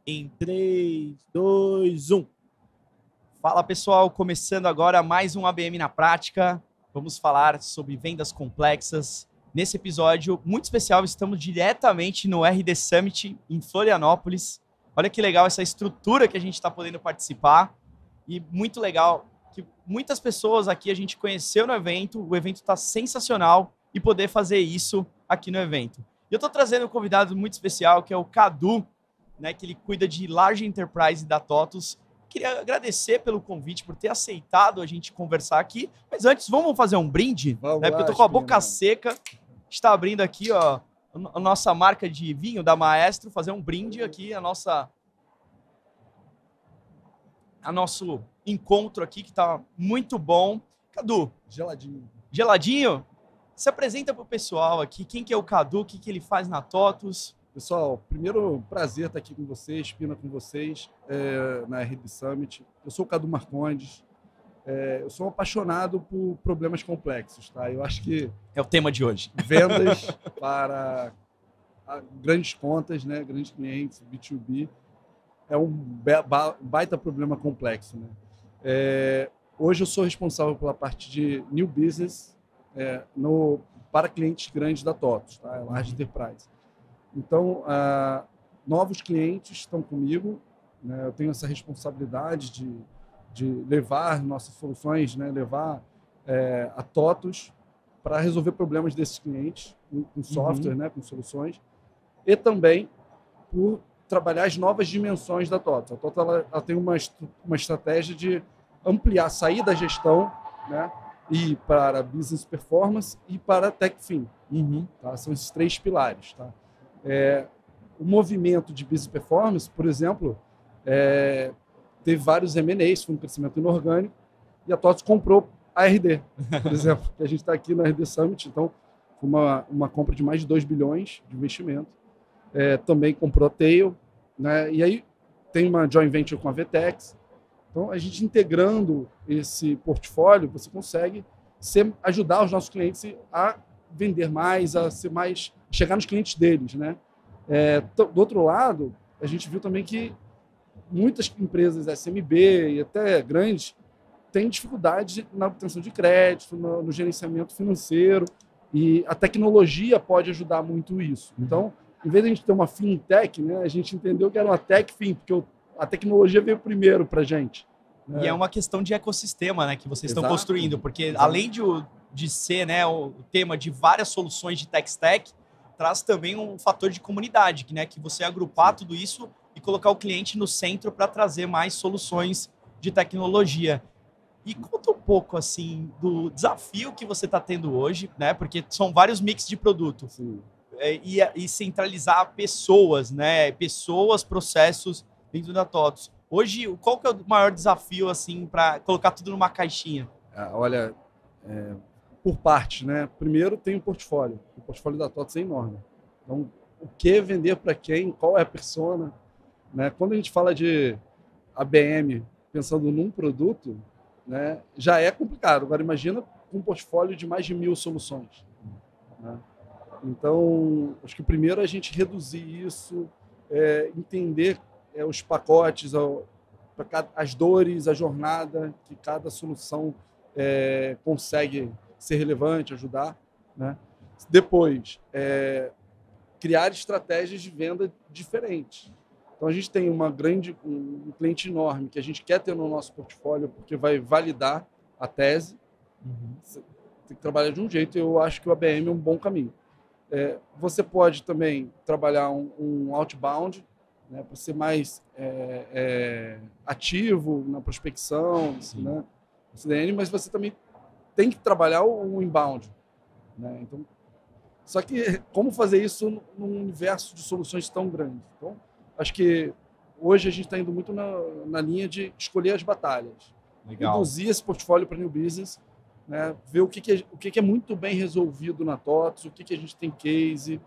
Em 3, 2, 1. Fala pessoal, começando agora mais um ABM na prática. Vamos falar sobre vendas complexas. Nesse episódio muito especial, estamos diretamente no RD Summit em Florianópolis. Olha que legal essa estrutura que a gente está podendo participar. E muito legal que muitas pessoas aqui a gente conheceu no evento. O evento está sensacional e poder fazer isso aqui no evento. E eu estou trazendo um convidado muito especial, que é o Cadu, né, que ele cuida de Large Enterprise da TOTVS. Queria agradecer pelo convite, por ter aceitado a gente conversar aqui. Mas antes, vamos fazer um brinde? Vamos né? lá, Porque eu tô com a Espina. boca seca. Está abrindo aqui, ó, a nossa marca de vinho da Maestro, fazer um brinde aqui, a nosso encontro aqui, que tá muito bom. Cadu, Geladinho. geladinho? Se apresenta pro pessoal aqui, quem que é o Cadu, o que que ele faz na TOTVS? Pessoal, primeiro prazer estar aqui com vocês, Espina com vocês, na RD Summit. Eu sou o Cadu Marcondes. Eu sou um apaixonado por problemas complexos, tá? Eu acho que É o tema de hoje. vendas para grandes contas, né, grandes clientes, B2B, é um baita problema complexo, né? Hoje eu sou responsável pela parte de New Business para clientes grandes da TOTVS, tá? Large Enterprise. Então, novos clientes estão comigo, né? Eu tenho essa responsabilidade de levar nossas soluções, né? Levar a TOTVS para resolver problemas desses clientes com software, né? Com soluções, e também por trabalhar as novas dimensões da TOTVS. A TOTVS ela tem uma estratégia de ampliar, sair da gestão, né? E para Business Performance e para TechFin. Tá? São esses três pilares. Tá? O movimento de Business Performance, por exemplo, teve vários M&As, foi um crescimento inorgânico, e a TOTVS comprou a RD, por exemplo, que a gente está aqui na RD Summit, então foi uma compra de mais de 2 bilhões de investimento. Também comprou a Tail, né? E aí tem uma joint venture com a Vtex. Então, a gente integrando esse portfólio, você consegue ajudar os nossos clientes a vender mais, chegar nos clientes deles, né? Do outro lado, a gente viu também que muitas empresas SMB e até grandes têm dificuldade na obtenção de crédito, no gerenciamento financeiro, e a tecnologia pode ajudar muito isso. Então, em vez de a gente ter uma fintech, né, a gente entendeu que era uma tech-fin, porque a tecnologia veio primeiro para a gente. E é uma questão de ecossistema, né, que vocês estão Exato. construindo, porque Exato. além de ser, né, o tema de várias soluções de tech stack, traz também um fator de comunidade, né, que você agrupar tudo isso e colocar o cliente no centro para trazer mais soluções de tecnologia. E conta um pouco, assim, do desafio que você está tendo hoje, né, porque são vários mix de produto. Sim. E centralizar pessoas, né, processos dentro da TOTVS. Hoje, qual que é o maior desafio, assim, para colocar tudo numa caixinha? Olha, por parte, né? Primeiro tem o portfólio. O portfólio da TOTVS é enorme. Então, o que vender para quem? Qual é a persona? Né? Quando a gente fala de ABM pensando num produto, né, já é complicado. Agora, imagina com um portfólio de mais de 1.000 soluções. Né? Então, acho que primeiro a gente reduzir isso, entender os pacotes, as dores, a jornada que cada solução consegue ser relevante, ajudar. Né? Depois, criar estratégias de venda diferentes. Então, a gente tem um cliente enorme que a gente quer ter no nosso portfólio porque vai validar a tese. Você tem que trabalhar de um jeito, e eu acho que o ABM é um bom caminho. Você pode também trabalhar um outbound, né, para ser mais ativo na prospecção, né, CDN, mas você também tem que trabalhar o inbound. Né? Então, só que como fazer isso num universo de soluções tão grande? Então, acho que hoje a gente está indo muito na linha de escolher as batalhas. Legal. Reduzir esse portfólio para New Business, né? Ver o que é muito bem resolvido na TOTVS, o que a gente tem case,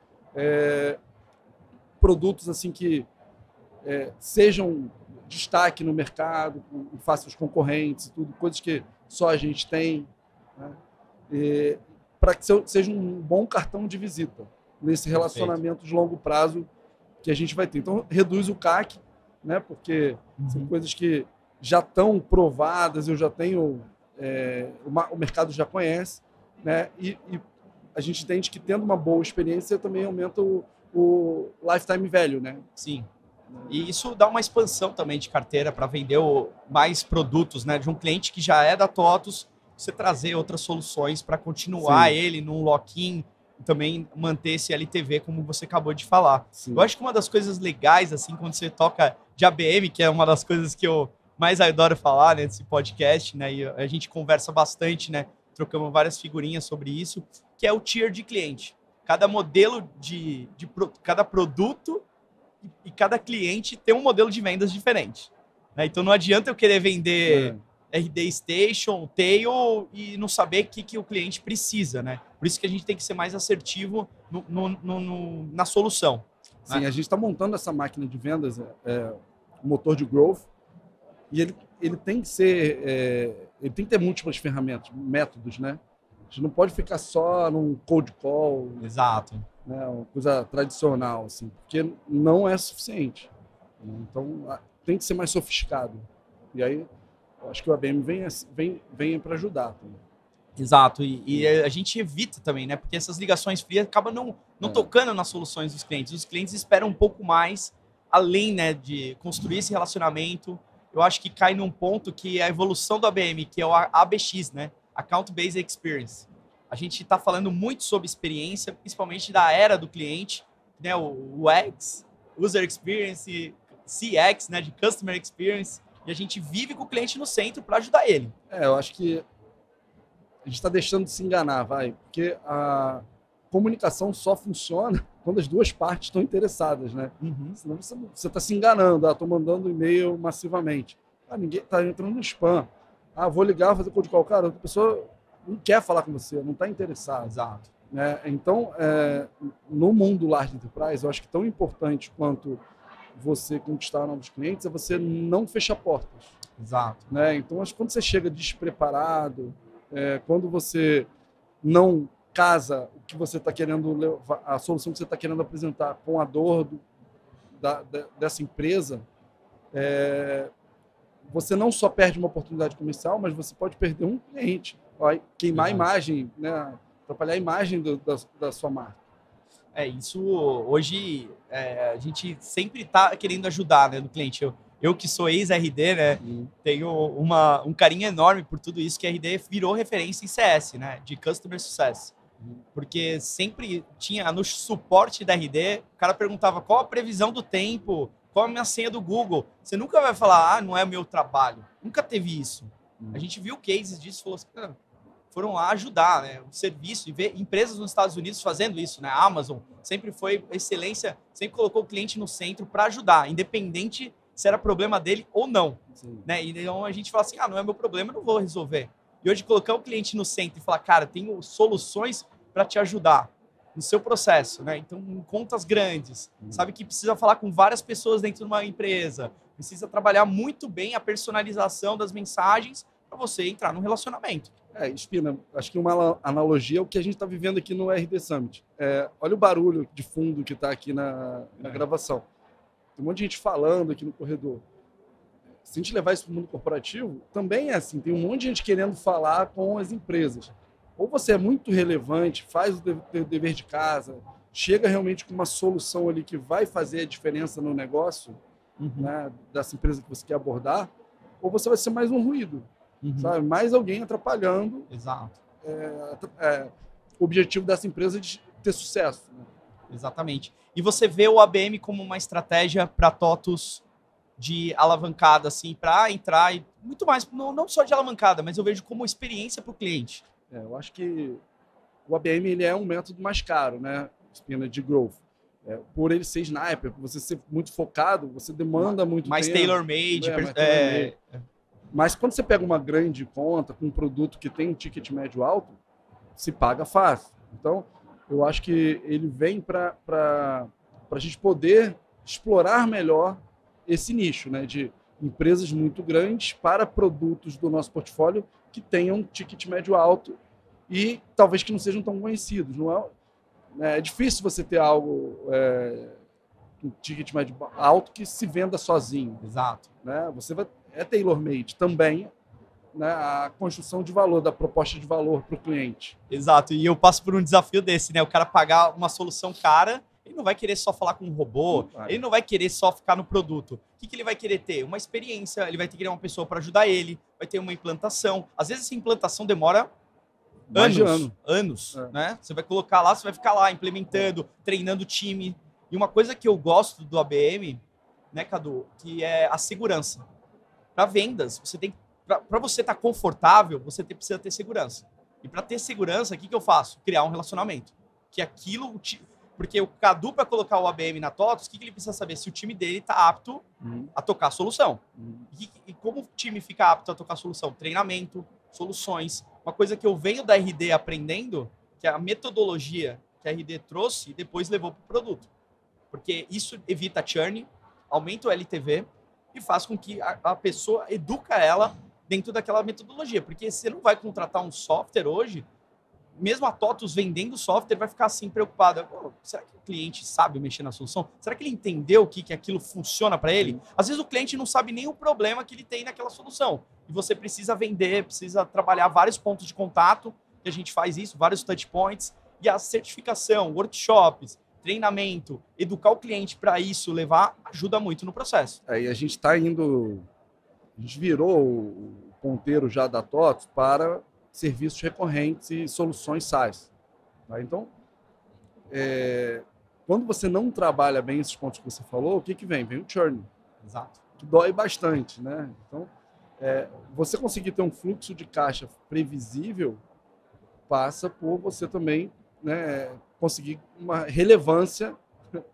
produtos assim que sejam destaque no mercado, face aos concorrentes, tudo, coisas que só a gente tem, né? Para que seja um bom cartão de visita nesse relacionamento de longo prazo que a gente vai ter. Então, reduz o CAC, né? Porque são coisas que já estão provadas, eu já tenho, o mercado já conhece, né? E a gente entende que tendo uma boa experiência também aumenta o lifetime value, né? Sim. E isso dá uma expansão também de carteira para vender mais produtos, né? De um cliente que já é da TOTUS, você trazer outras soluções para continuar ele num lock-in e também manter esse LTV, como você acabou de falar. Sim. Eu acho que uma das coisas legais, assim, quando você toca de ABM, que é uma das coisas que eu mais adoro falar, né, nesse podcast, né? E a gente conversa bastante, né? Trocamos várias figurinhas sobre isso, que é o tier de cliente. Cada modelo cada produto e cada cliente tem um modelo de vendas diferente, né? Então não adianta eu querer vender RD Station, Tail e não saber o que o cliente precisa, né? Por isso que a gente tem que ser mais assertivo na solução. Sim, né? a gente está montando essa máquina de vendas, motor de growth, e ele tem que ser, ele tem que ter múltiplas ferramentas, métodos, né? A gente não pode ficar só num cold call. Exato. Né, uma coisa tradicional, assim, porque não é suficiente. Então, tem que ser mais sofisticado. E aí, eu acho que o ABM vem para ajudar também. Exato, e a gente evita também, né? Porque essas ligações frias acabam não tocando nas soluções dos clientes. Os clientes esperam um pouco mais, além, né, de construir esse relacionamento. Eu acho que cai num ponto que a evolução do ABM, que é o ABX, né? Account Based Experience. A gente está falando muito sobre experiência, principalmente da era do cliente, né? O UX, User Experience, CX, né? De Customer Experience. E a gente vive com o cliente no centro para ajudar ele. Eu acho que a gente está deixando de se enganar, porque a comunicação só funciona quando as duas partes estão interessadas, né? Senão você está se enganando. Estou mandando e-mail massivamente. Ninguém está entrando no spam. Vou ligar, fazer cold call. Cara, a pessoa não quer falar com você, não está interessado. Exato. Então, no mundo large enterprise, eu acho que tão importante quanto você conquistar novos clientes é você não fechar portas. Exato. Então, acho que quando você chega despreparado, quando você não casa o que você está querendo levar, a solução que você está querendo apresentar com a dor dessa empresa, você não só perde uma oportunidade comercial, mas você pode perder um cliente, vai queimar a imagem, né? Atrapalhar a imagem da sua marca. Isso hoje a gente sempre está querendo ajudar, né, do cliente. Eu que sou ex-RD, né, tenho um carinho enorme por tudo isso, que a RD virou referência em CS, né, de Customer Success. Porque sempre tinha no suporte da RD, o cara perguntava qual a previsão do tempo, qual a minha senha do Google. Você nunca vai falar, não é meu trabalho. Nunca teve isso. A gente viu cases disso e falou assim, foram lá ajudar, né? O serviço, e ver empresas nos Estados Unidos fazendo isso, né? A Amazon sempre foi excelência, sempre colocou o cliente no centro para ajudar, independente se era problema dele ou não. Né? E então a gente fala assim, não é meu problema, eu não vou resolver. E hoje colocar o cliente no centro e falar, cara, tenho soluções para te ajudar no seu processo, né? Então, em contas grandes, sabe que precisa falar com várias pessoas dentro de uma empresa, precisa trabalhar muito bem a personalização das mensagens para você entrar num relacionamento. Espina, acho que uma analogia é o que a gente está vivendo aqui no RD Summit. Olha o barulho de fundo que está aqui na gravação. Tem um monte de gente falando aqui no corredor. Se a gente levar isso para o mundo corporativo, também é assim. Tem um monte de gente querendo falar com as empresas. Ou você é muito relevante, faz o dever de casa, chega realmente com uma solução ali que vai fazer a diferença no negócio, né, dessa empresa que você quer abordar, ou você vai ser mais um ruído. Sabe? Mais alguém atrapalhando. Exato. O objetivo dessa empresa de ter sucesso. Né? Exatamente. E você vê o ABM como uma estratégia para TOTUS de alavancada, assim, para entrar e muito mais, não só de alavancada, mas eu vejo como experiência para o cliente. Eu acho que o ABM ele é um método mais caro, né? Espina de growth. Por ele ser sniper, por você ser muito focado, você demanda muito mais tempo. Tailor-made. Mas quando você pega uma grande conta com um produto que tem um ticket médio alto, se paga fácil. Então, eu acho que ele vem para a gente poder explorar melhor esse nicho, né, de empresas muito grandes para produtos do nosso portfólio que tenham um ticket médio alto e talvez que não sejam tão conhecidos. É difícil você ter algo um ticket médio alto que se venda sozinho. Exato. Né? É tailor-made também, né? A construção de valor, da proposta de valor para o cliente. Exato, e eu passo por um desafio desse, né? O cara pagar uma solução cara, ele não vai querer só falar com um robô, ele não vai querer só ficar no produto. O que ele vai querer ter? Uma experiência, ele vai ter que ter uma pessoa para ajudar ele, vai ter uma implantação. Às vezes essa implantação demora anos, né? Você vai colocar lá, você vai ficar lá implementando, treinando o time. E uma coisa que eu gosto do ABM, né, Cadu, que é a segurança. Para vendas, você tem para você estar confortável, você precisa ter segurança. E para ter segurança, o que eu faço? Criar um relacionamento. Que aquilo, porque o Cadu, para colocar o ABM na TOTVS, o que ele precisa saber? Se o time dele está apto a tocar a solução. E como o time fica apto a tocar a solução? Treinamento, soluções. Uma coisa que eu venho da RD aprendendo, que é a metodologia que a RD trouxe e depois levou para o produto. Porque isso evita churn, aumenta o LTV e faz com que a pessoa educa ela dentro daquela metodologia. Porque você não vai contratar um software hoje, mesmo a TOTVS vendendo software, vai ficar assim preocupada. Será que o cliente sabe mexer na solução? Será que ele entendeu que aquilo funciona para ele? Às vezes o cliente não sabe nem o problema que ele tem naquela solução. E você precisa vender, precisa trabalhar vários pontos de contato, que a gente faz isso, vários touch points, e a certificação, workshops, treinamento, educar o cliente para isso levar, ajuda muito no processo. Aí a gente está indo, a gente virou o ponteiro já da TOTVS para serviços recorrentes e soluções SaaS. Tá? Então, quando você não trabalha bem esses pontos que você falou, o que vem? Vem o churn. Exato. Que dói bastante, né? Então, você conseguir ter um fluxo de caixa previsível passa por você também, né, conseguir uma relevância,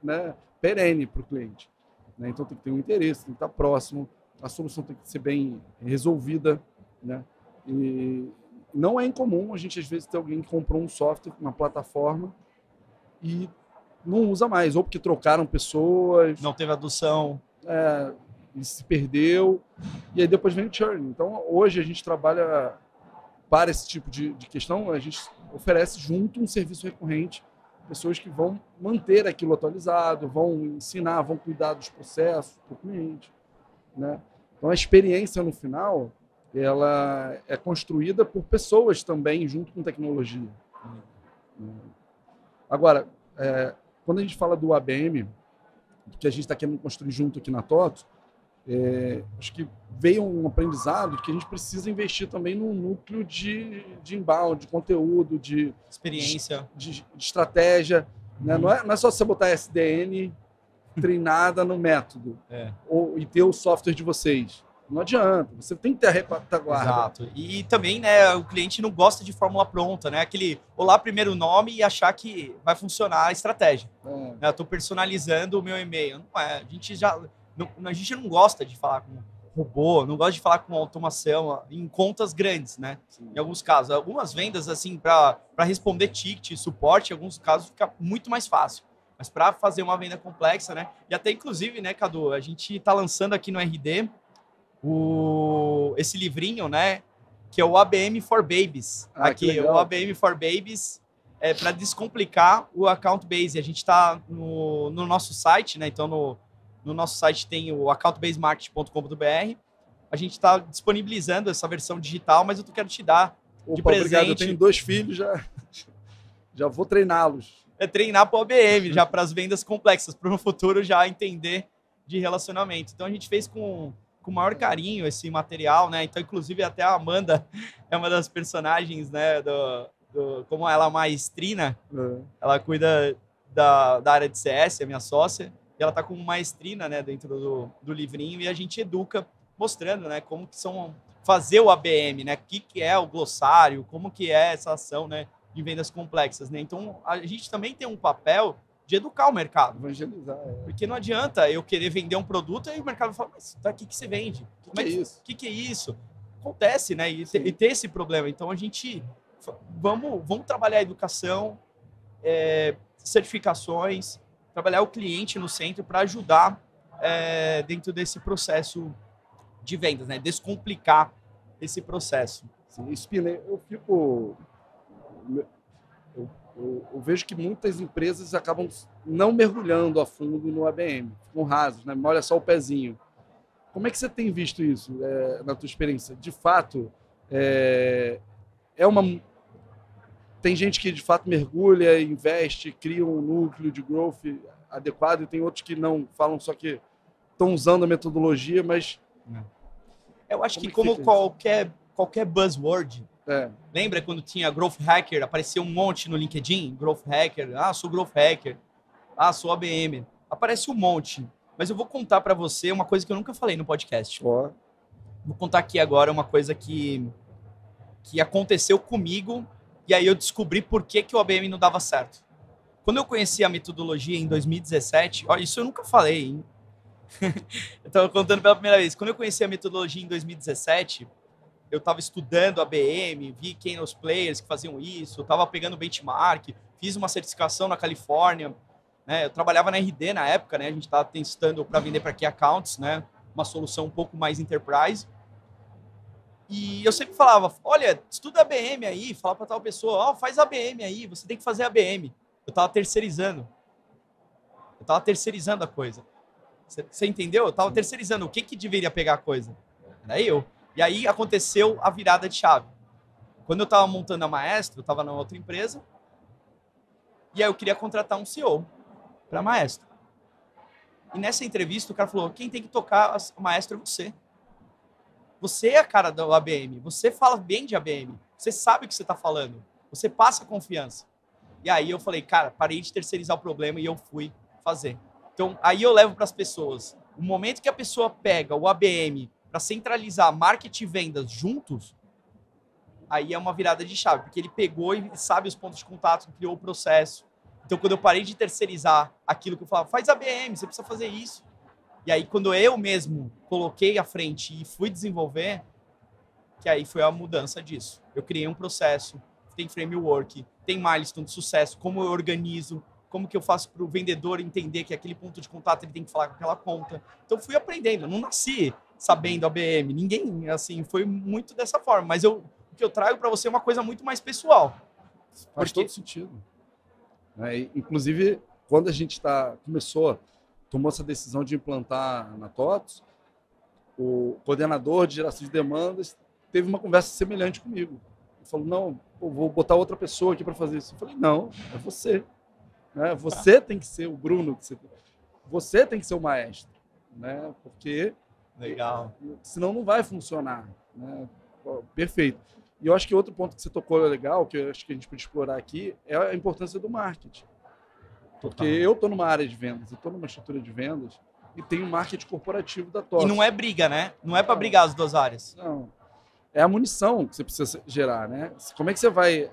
né, perene para o cliente. Né? Então, tem que ter um interesse, tem que estar próximo, a solução tem que ser bem resolvida, né? E não é incomum a gente, às vezes, ter alguém que comprou um software, uma plataforma e não usa mais, ou porque trocaram pessoas. Não teve adoção. E se perdeu, e aí depois vem o churn. Então, hoje a gente trabalha para esse tipo de questão, a gente oferece junto um serviço recorrente, pessoas que vão manter aquilo atualizado, vão ensinar, vão cuidar dos processos para o cliente. Né? Então, a experiência no final, ela é construída por pessoas também, junto com tecnologia. Agora, quando a gente fala do ABM, que a gente está querendo construir junto aqui na TOTVS, acho que veio um aprendizado de que a gente precisa investir também num núcleo de inbound, de conteúdo, de experiência, de estratégia. Né? Não é só você botar SDN treinada no método e ter o software de vocês. Não adianta, você tem que ter a retaguarda. Exato. E também, né, o cliente não gosta de fórmula pronta, né? Aquele olá primeiro nome e achar que vai funcionar a estratégia. Eu estou personalizando o meu e-mail. Não é. A gente não gosta de falar com robô, não gosta de falar com automação em contas grandes, né? Sim. Em alguns casos. Algumas vendas, assim, para responder ticket, suporte, em alguns casos fica muito mais fácil. Mas para fazer uma venda complexa, né? E até, inclusive, né, Cadu, a gente está lançando aqui no RD esse livrinho, né? Que é o ABM for Babies. Aqui, o ABM for Babies é para descomplicar o account base. A gente está no nosso site, né? Então, no nosso site tem o accountbasemarket.com.br. A gente está disponibilizando essa versão digital, mas eu quero te dar de presente. Obrigado, eu tenho 2 filhos, já vou treiná-los. Treinar para o ABM, já para as vendas complexas, para no futuro já entender de relacionamento. Então, a gente fez com o maior carinho esse material, né? Então, inclusive, até a Amanda é uma das personagens, né? Como ela é maestrina, ela cuida da área de CS, é minha sócia, e ela está com maestrina, né, dentro do livrinho, e a gente educa, mostrando, né, como que são fazer o ABM, né? O que é o glossário, como que é essa ação, né, de vendas complexas, né? Então, a gente também tem um papel de educar o mercado. Evangelizar. Porque não adianta eu querer vender um produto e o mercado fala, mas o que você vende? O que é isso? O que é isso? Acontece, né? E ter esse problema. Então, a gente... Vamos trabalhar a educação, certificações, trabalhar o cliente no centro para ajudar dentro desse processo de vendas, né? Descomplicar esse processo. Sim, Spina, eu Eu vejo que muitas empresas acabam não mergulhando a fundo no ABM, ficam rasos, né? Olha só o pezinho. Como é que você tem visto isso na tua experiência? De fato, é uma... Tem gente que de fato mergulha, investe, cria um núcleo de growth adequado e tem outros que não, falam só que estão usando a metodologia, mas... Eu acho que como qualquer buzzword, lembra quando tinha Growth Hacker, aparecia um monte no LinkedIn, Growth Hacker, sou Growth Hacker, sou ABM, aparece um monte. Mas eu vou contar para você uma coisa que eu nunca falei no podcast. Vou contar aqui agora uma coisa que aconteceu comigo e aí eu descobri por que o ABM não dava certo. Quando eu conheci a metodologia em 2017, olha, isso eu nunca falei, hein? Eu estava contando pela primeira vez. Quando eu conheci a metodologia em 2017, eu estava estudando ABM, vi quem eram os players que faziam isso, estava pegando benchmark, fiz uma certificação na Califórnia, né? Eu trabalhava na RD na época, né? A gente estava testando para vender para Key Accounts, né? Uma solução um pouco mais enterprise. E eu sempre falava, olha, estuda ABM aí, fala para tal pessoa, faz ABM aí, você tem que fazer ABM. Eu estava terceirizando. a coisa. Você entendeu? Eu estava terceirizando. O que deveria pegar a coisa? Era eu. E aí aconteceu a virada de chave. Quando eu estava montando a Maestro, eu estava na outra empresa, e aí eu queria contratar um CEO para a Maestro. E nessa entrevista o cara falou, quem tem que tocar a Maestro é você. Você é a cara do ABM, você fala bem de ABM, você sabe o que você está falando, você passa confiança. E aí eu falei, cara, parei de terceirizar o problema e eu fui fazer. Então, aí eu levo para as pessoas. O momento que a pessoa pega o ABM para centralizar marketing e vendas juntos, aí é uma virada de chave, porque ele pegou e sabe os pontos de contato, criou o processo. Então, quando eu parei de terceirizar aquilo que eu falava, faz ABM, você precisa fazer isso. E aí, quando eu mesmo coloquei à frente e fui desenvolver, que aí foi a mudança disso. Eu criei um processo, tem framework, tem milestone de sucesso, como eu organizo, como que eu faço para o vendedor entender que aquele ponto de contato ele tem que falar com aquela conta. Então, fui aprendendo. Eu não nasci sabendo ABM. Ninguém, assim, foi muito dessa forma. Mas o que eu trago para você é uma coisa muito mais pessoal. Faz todo sentido. Inclusive, quando a gente tomou essa decisão de implantar na TOTOS, o coordenador de geração de demandas teve uma conversa semelhante comigo. Ele falou, não, vou botar outra pessoa aqui para fazer isso. Eu falei, não, é você. Né? Você tem que ser o Bruno, você tem que ser o maestro, né? Porque legal, senão não vai funcionar, né? Perfeito. E eu acho que outro ponto que você tocou legal, que eu acho que a gente pode explorar aqui, é a importância do marketing. Porque eu estou numa área de vendas, eu estou numa estrutura de vendas e tem um marketing corporativo da TOTOS. E não é briga, né? Não é para brigar as duas áreas. Não. É a munição que você precisa gerar, né? Como é que você vai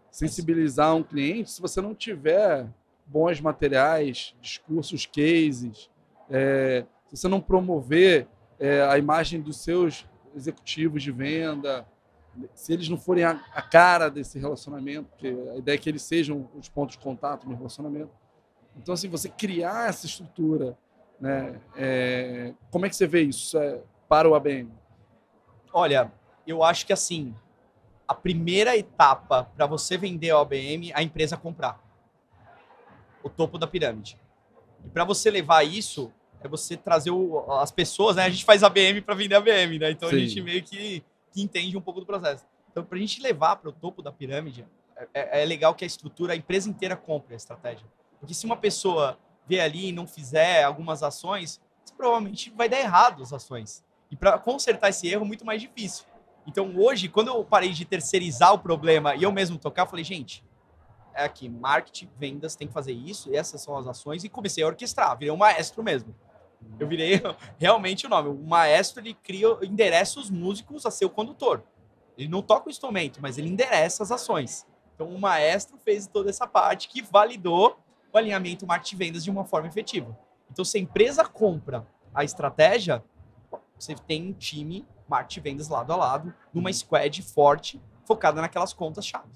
sensibilizar um cliente se você não tiver bons materiais, discursos, cases, se você não promover a imagem dos seus executivos de venda, se eles não forem a cara desse relacionamento, porque a ideia é que eles sejam os pontos de contato no relacionamento. Então, assim, você criar essa estrutura, né? Como é que você vê isso para o ABM? Olha, eu acho que assim, a primeira etapa para você vender o ABM, a empresa comprar. O topo da pirâmide. E para você levar isso, é você trazer as pessoas, né? A gente faz ABM para vender ABM, né? Então, sim, a gente meio que entende um pouco do processo. Então, para a gente levar para o topo da pirâmide, é legal que a empresa inteira compre a estratégia. Porque se uma pessoa vê ali e não fizer algumas ações, provavelmente vai dar errado as ações. E para consertar esse erro é muito mais difícil. Então, hoje, quando eu parei de terceirizar o problema e eu mesmo tocar, eu falei, gente, é aqui, marketing, vendas, tem que fazer isso, e essas são as ações, e comecei a orquestrar, virei um maestro mesmo. Eu virei realmente o nome. O maestro, ele endereça os músicos a ser o condutor. Ele não toca o instrumento, mas ele endereça as ações. Então, o maestro fez toda essa parte que validou o alinhamento marketing vendas de uma forma efetiva. Então, se a empresa compra a estratégia, você tem um time marketing vendas lado a lado, numa squad forte, focada naquelas contas-chave.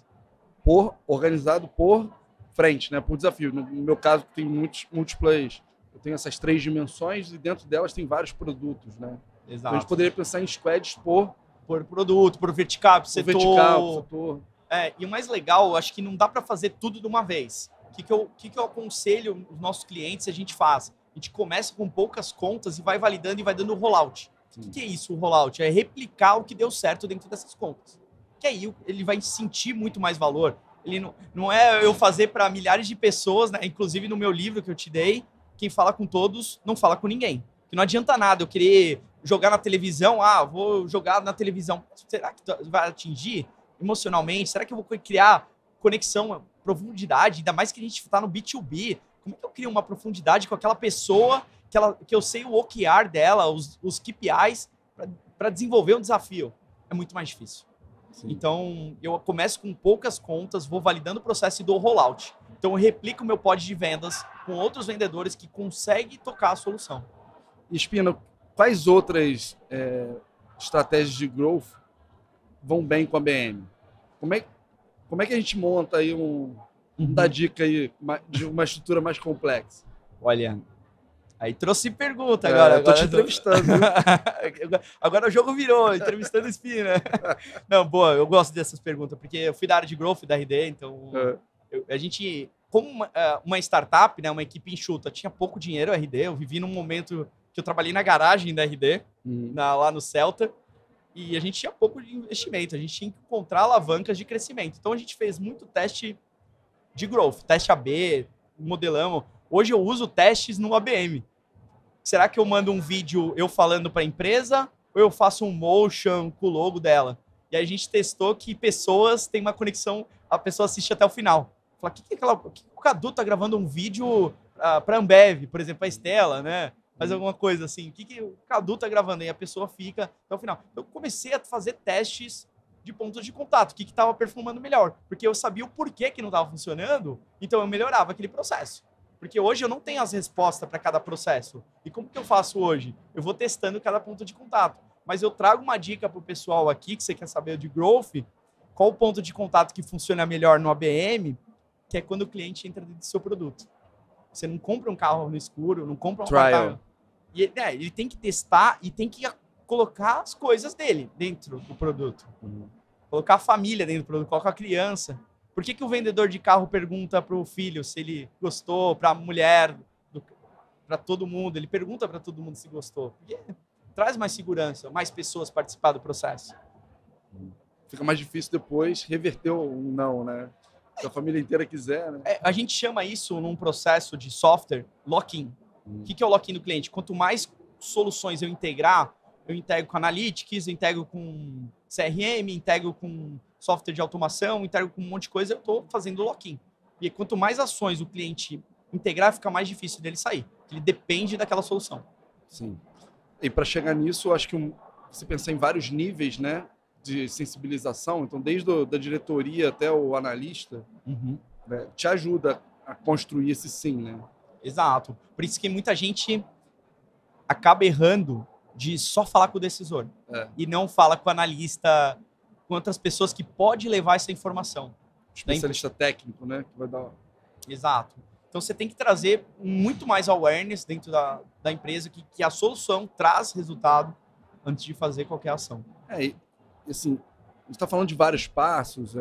Organizado por frente, né? Por desafio. No meu caso, tem múltiplas... Eu tenho essas 3 dimensões e dentro delas tem vários produtos, né? Exato. Então, a gente poderia pensar em squads por produto, por vertical, por setor. E o mais legal, acho que não dá para fazer tudo de uma vez. O que eu aconselho os nossos clientes, a gente faz? A gente começa com poucas contas e vai validando e vai dando rollout. O que é isso, o rollout? É replicar o que deu certo dentro dessas contas. Que aí ele vai sentir muito mais valor. Ele não é eu fazer para milhares de pessoas, né? Inclusive no meu livro que eu te dei, quem fala com todos não fala com ninguém. Que não adianta nada eu querer jogar na televisão, vou jogar na televisão. Será que vai atingir emocionalmente? Será que eu vou criar conexão, profundidade? Ainda mais que a gente está no B2B. Como é que eu crio uma profundidade com aquela pessoa que eu sei o OKR dela, os KPIs, para desenvolver um desafio? É muito mais difícil. Sim. Então, eu começo com poucas contas, vou validando o processo e dou rollout. Então, eu replico o meu pod de vendas com outros vendedores que conseguem tocar a solução. E, Spina, quais outras estratégias de growth vão bem com a BM? Como é que a gente monta aí dá dica aí de uma estrutura mais complexa? Olha, aí trouxe pergunta agora. Eu tô te entrevistando. Agora o jogo virou, entrevistando Spina. Não, boa, eu gosto dessas perguntas, porque eu fui da área de growth da RD, então a gente, como uma startup, né, uma equipe enxuta, tinha pouco dinheiro a RD, eu vivi num momento que eu trabalhei na garagem da RD, lá no Celta, e a gente tinha pouco de investimento, a gente tinha que encontrar alavancas de crescimento. Então a gente fez muito teste de growth, teste AB, modelamos. Hoje eu uso testes no ABM. Será que eu mando um vídeo eu falando para a empresa ou eu faço um motion com o logo dela? E aí a gente testou que pessoas têm uma conexão, a pessoa assiste até o final. Fala, que o Cadu tá gravando um vídeo para Ambev, por exemplo, a Estela, né? Faz alguma coisa assim. O que o Cadu tá gravando? E a pessoa fica até o final. Eu comecei a fazer testes de pontos de contato, o que estava performando melhor. Porque eu sabia o porquê que não estava funcionando, então eu melhorava aquele processo. Porque hoje eu não tenho as respostas para cada processo. E como que eu faço hoje? Eu vou testando cada ponto de contato. Mas eu trago uma dica para o pessoal aqui, que você quer saber de growth, qual o ponto de contato que funciona melhor no ABM, que é quando o cliente entra dentro do seu produto. Você não compra um carro no escuro, não compra um trial. E ele tem que testar e tem que colocar as coisas dele dentro do produto. Colocar a família dentro do produto, colocar a criança. Por que o vendedor de carro pergunta para o filho se ele gostou, para a mulher, para todo mundo? Ele pergunta para todo mundo se gostou. Porque traz mais segurança, mais pessoas participar do processo. Fica mais difícil depois reverter um não, né? Se a família inteira quiser, né? A gente chama isso num processo de software lock-in. O que é o lock-in do cliente? Quanto mais soluções eu integrar, eu integro com Analytics, eu integro com CRM, integro com software de automação, integro com um monte de coisa, eu estou fazendo lock-in. E quanto mais ações o cliente integrar, fica mais difícil dele sair. Ele depende daquela solução. Sim. E para chegar nisso, eu acho que você pensar em vários níveis, né, de sensibilização, então desde da diretoria até o analista, né, te ajuda a construir esse sim, né? Exato. Por isso que muita gente acaba errando de só falar com o decisor e não fala com o analista, com outras pessoas que pode levar essa informação. Especialista técnico, né? Que vai dar... Exato. Então você tem que trazer muito mais awareness dentro da empresa que a solução traz resultado antes de fazer qualquer ação. E assim, a gente está falando de vários passos,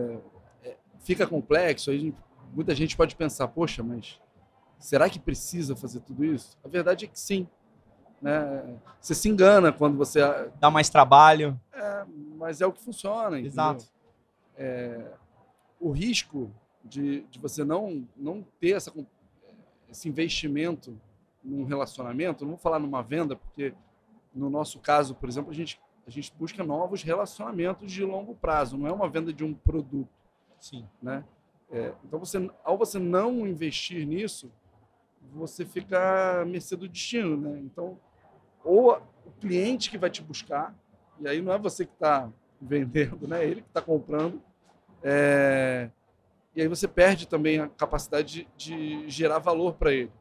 fica complexo, aí muita gente pode pensar, poxa, mas será que precisa fazer tudo isso? A verdade é que sim. Né? Você se engana quando você... Dá mais trabalho. Mas é o que funciona. Exato. O risco de você não ter esse investimento num relacionamento, não vou falar numa venda, porque no nosso caso, por exemplo, a gente busca novos relacionamentos de longo prazo, não é uma venda de um produto. Sim. Né? Então, ao você não investir nisso, você fica à mercê do destino. Né? Então, ou o cliente que vai te buscar, e aí não é você que está vendendo, né? Ele que está comprando, e aí você perde também a capacidade de gerar valor para ele,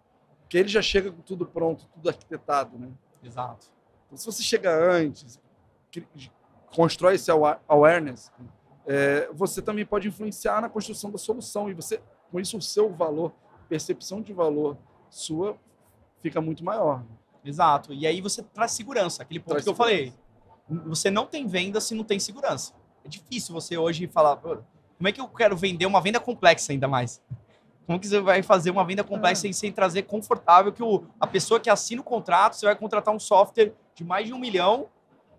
porque ele já chega com tudo pronto, tudo arquitetado. Né? Exato. Então, se você chega antes, constrói esse awareness, você também pode influenciar na construção da solução, e você, com isso, o seu valor, percepção de valor sua fica muito maior. Exato. E aí você traz segurança, aquele ponto que eu falei. Você não tem venda se não tem segurança. É difícil você hoje falar, Como é que eu quero vender uma venda complexa ainda mais? Como que você vai fazer uma venda complexa sem trazer confortável que a pessoa que assina o contrato, você vai contratar um software de mais de 1 milhão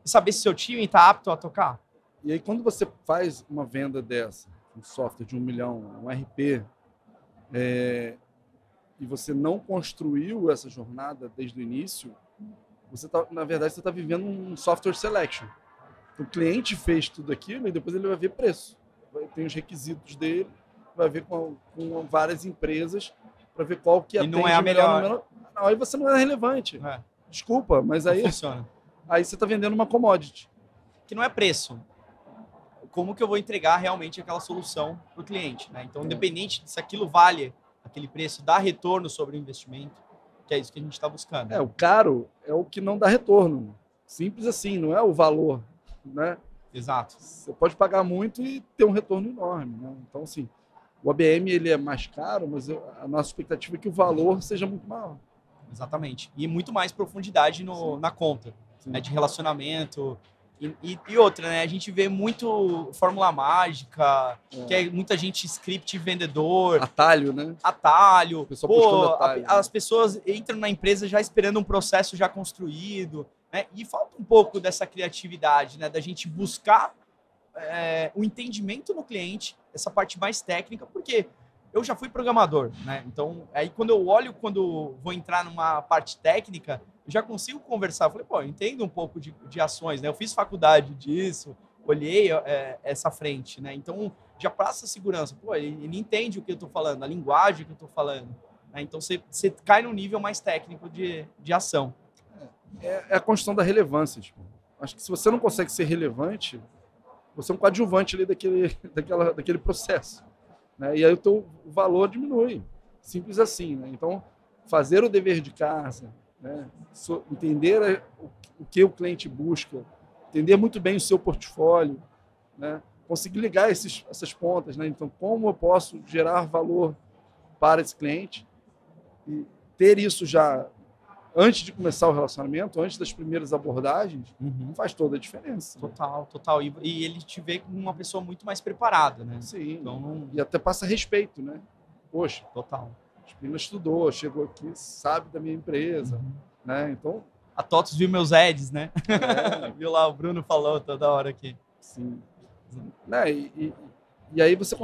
e saber se seu time está apto a tocar? E aí, quando você faz uma venda dessa, um software de 1 milhão, um RP, e você não construiu essa jornada desde o início, na verdade, você está vivendo um software selection. O cliente fez tudo aquilo e depois ele vai ver preço. Tem os requisitos dele, vai ver com várias empresas para ver qual que atende não é a melhor. Não, aí você não é relevante. Desculpa, mas aí funciona. Aí você está vendendo uma commodity. Que não é preço. Como que eu vou entregar realmente aquela solução para o cliente, né? Então, independente se aquilo vale aquele preço, dá retorno sobre o investimento, que é isso que a gente está buscando. O caro é o que não dá retorno. Simples assim, não é o valor, né? Exato. Você pode pagar muito e ter um retorno enorme, né? Então, assim, o ABM ele é mais caro, mas a nossa expectativa é que o valor seja muito maior. Exatamente. E muito mais profundidade na conta, né? De relacionamento. E outra, né? A gente vê muito fórmula mágica, que é muita gente script vendedor. Atalho, né? Atalho. Atalho, as pessoas entram na empresa já esperando um processo já construído, né? E falta um pouco dessa criatividade, né? Da gente buscar o entendimento no cliente, essa parte mais técnica, porque eu já fui programador, né? Então, aí quando vou entrar numa parte técnica, eu já consigo conversar. Eu falei, eu entendo um pouco de ações, né? Eu fiz faculdade disso, olhei essa frente, né? Então, já passa segurança. Ele entende o que eu estou falando, a linguagem que eu estou falando. Né? Então, você cai num nível mais técnico de ação. É a construção da relevância. Tipo. Acho que se você não consegue ser relevante, você é um coadjuvante ali daquele processo. Né? E aí o valor diminui. Simples assim. Né? Então, fazer o dever de casa, né? Entender o que o cliente busca, entender muito bem o seu portfólio, né? Conseguir ligar essas pontas. Né? Então, como eu posso gerar valor para esse cliente e ter isso já antes de começar o relacionamento, antes das primeiras abordagens, faz toda a diferença. Total, total. E ele te vê como uma pessoa muito mais preparada, né? Sim. Então, e até passa respeito, né? Poxa, total. A menina estudou, chegou aqui, sabe da minha empresa, né? Então... A TOTUS viu meus ads, né? Viu lá, o Bruno falou toda hora aqui. Sim. Né? E aí você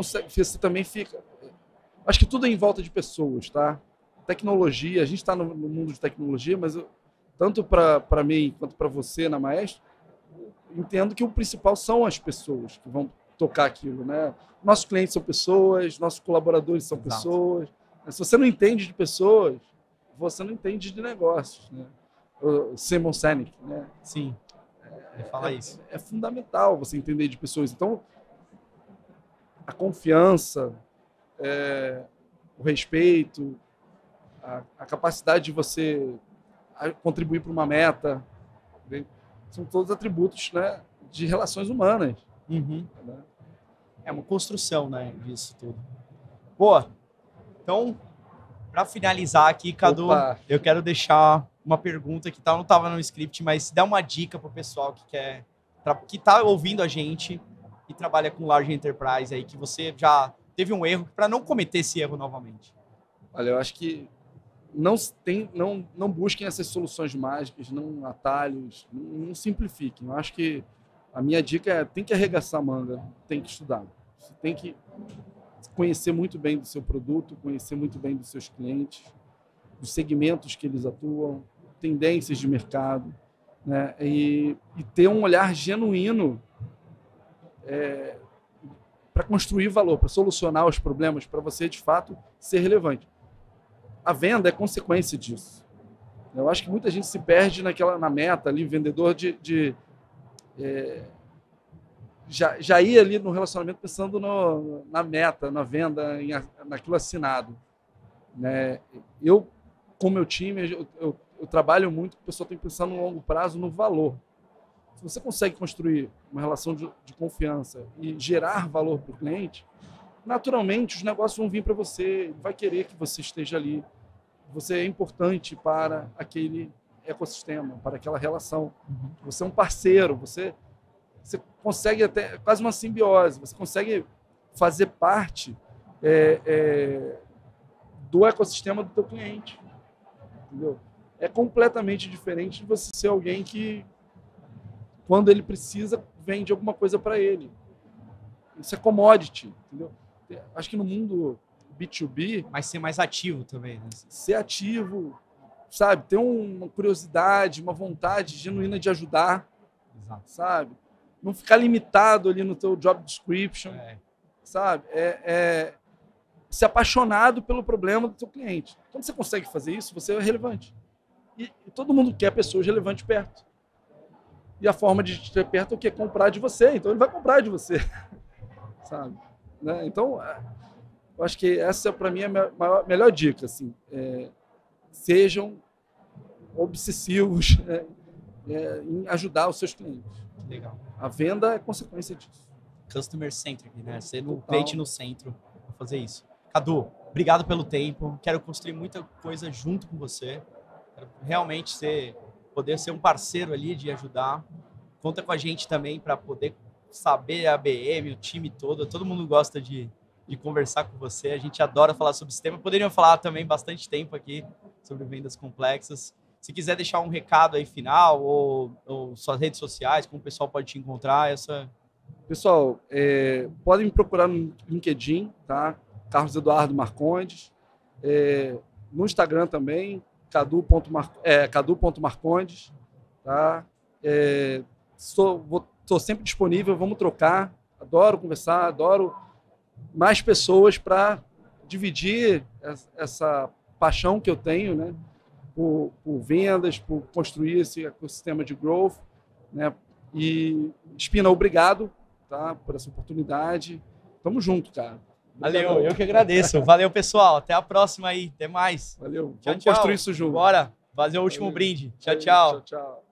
também fica... Acho que tudo é em volta de pessoas, tá? Tecnologia, a gente está no mundo de tecnologia, mas tanto para mim quanto para você na Maestro, entendo que o principal são as pessoas que vão tocar aquilo, né? Nossos clientes são pessoas, nossos colaboradores são pessoas. Se você não entende de pessoas, você não entende de negócios, né? O Simon Sinek, né? Sim, ele fala isso. É fundamental você entender de pessoas. Então, a confiança, o respeito, a capacidade de você contribuir para uma meta, né? São todos atributos, né, de relações humanas. Né? É uma construção, né, disso tudo. Boa. Então, para finalizar aqui, Cadu, eu quero deixar uma pergunta que não estava no script, mas dá uma dica para o pessoal que está ouvindo a gente e trabalha com large enterprise aí, que você já teve um erro, para não cometer esse erro novamente. Olha, eu acho que não busquem essas soluções mágicas, não atalhos, não simplifiquem. Eu acho que a minha dica é: tem que arregaçar a manga, tem que estudar. Você tem que conhecer muito bem do seu produto, conhecer muito bem dos seus clientes, dos segmentos que eles atuam, tendências de mercado, né? E ter um olhar genuíno para construir valor, para solucionar os problemas, para você, de fato, ser relevante. A venda é consequência disso. Eu acho que muita gente se perde na meta ali, vendedor já ir ali no relacionamento pensando na meta, na venda, naquilo assinado. Né? Eu, com o meu time, eu trabalho muito, o pessoal tem que pensar no longo prazo, no valor. Se você consegue construir uma relação de confiança e gerar valor para o cliente, naturalmente os negócios vão vir para você, ele vai querer que você esteja ali. Você é importante para aquele ecossistema, para aquela relação. Você é um parceiro, você consegue até quase uma simbiose, você consegue fazer parte do ecossistema do teu cliente. Entendeu? É completamente diferente de você ser alguém que, quando ele precisa, vende alguma coisa para ele. Isso é commodity, entendeu? Acho que no mundo B2B... Mas ser mais ativo também, né? Ser ativo, sabe? Ter uma curiosidade, uma vontade genuína de ajudar, Exato. sabe? Não ficar limitado ali no teu job description, sabe? Ser apaixonado pelo problema do teu cliente. Quando você consegue fazer isso, você é relevante. E todo mundo quer pessoas relevantes perto. E a forma de te ter perto é o quê? Comprar de você. Então ele vai comprar de você. Sabe? Né? Então, eu acho que essa, para mim, é a melhor dica. Assim. Sejam obsessivos em ajudar os seus clientes. Legal. A venda é consequência disso. Customer centric, né? Ser no cliente no centro para fazer isso. Cadu, obrigado pelo tempo. Quero construir muita coisa junto com você. Quero realmente poder ser um parceiro ali de ajudar. Conta com a gente também para poder saber a ABM, o time todo mundo gosta de conversar com você. A gente adora falar sobre sistema. Poderíamos falar também bastante tempo aqui sobre vendas complexas. Se quiser deixar um recado aí final ou suas redes sociais, como o pessoal pode te encontrar, Pessoal, podem me procurar no LinkedIn, tá? Carlos Eduardo Marcondes. No Instagram também, cadu.marcondes. Tá? Estou sempre disponível, vamos trocar. Adoro conversar, adoro mais pessoas para dividir essa paixão que eu tenho, né? Por vendas, por construir esse ecossistema de growth, né? E, Espina, obrigado, tá? Por essa oportunidade. Tamo junto, cara. Valeu, eu que agradeço. Valeu, pessoal. Até a próxima aí. Até mais. Valeu. Tchau, Vamos construir isso junto. Bora fazer o último brinde. Tchau, tchau. Tchau, tchau.